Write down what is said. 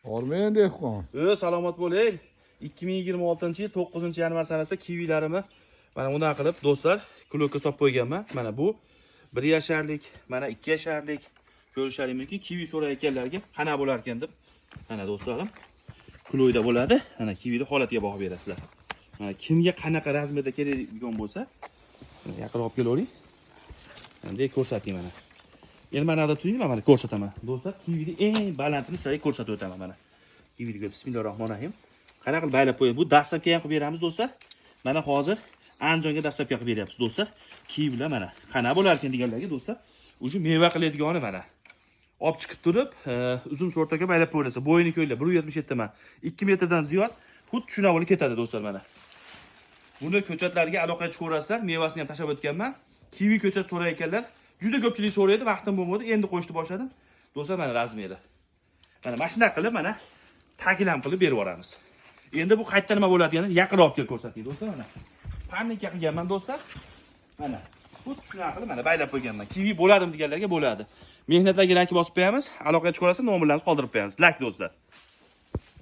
Bormayın dehqon. Salomat bo'ling. 2026-yil 9-yanvar sanasida kivilarimni mana bunday qilib do'stlar klokka solib qo'yganman. Mana bu 1 yasharlik, mana 2 yasharlik ko'rishlaringiz mumkin. Kivi so'rayotganlarga qana bo'lar ekan deb. Mana do'stlarim, kloyda bo'ladi. Mana kivini holatiga baho berasizlar. Mana kimga qanaqa razmerda kerakdigan bo'lsa, yaqinroq olib kelavering. Endi ko'rsating mana. Endi mana da turing, mana ko'rsataman. Do'stlar, kivini eng balandini sizlarga ko'rsatib o'taman mana. Kivini bismillahirrohmanirrohim. Qana qilib baylab qo'ying. Bu dastlabki ham qilib beramiz do'stlar. Mana hozir Andijonga dastlabki qilib beryapmiz do'stlar. Kivilar mana qana bo'lar ekan deganlarga do'stlar, o'sha meva qiladigani mana. Olib chiqib turib, uzun sortaga baylab qo'yilsa, bo'yini ko'ylar 177 man. 2 metrdan ziyod xuddi shuna bo'lib ketadi do'stlar mana. Buni ko'chatlarga aloqaga chiqarasizlar. Mevasini ham tashlab o'tganman. Kivi ko'chat so'rayotganlar juda ko'pchilik so'raydi, vaqtim bo'lmadi, endi qo'yishni boshladim. Do'stlar mana razmeri. Mana mashina qilib mana tagilam qilib berib yuboramiz. Endi bu qayerda nima bo'ladigini yaqinroq kelib ko'rsating do'stlar mana. Panika qilganman do'stlar. Mana xuddi shuna qilib mana baylab qo'yganman. Kivi bo'ladimi deganlarga bo'ladi. Mehnatlarga like bosib qo'yamiz. Aloqaga chiqarsa nomerlarimizni qoldirib qo'yamiz. Like do'stlar.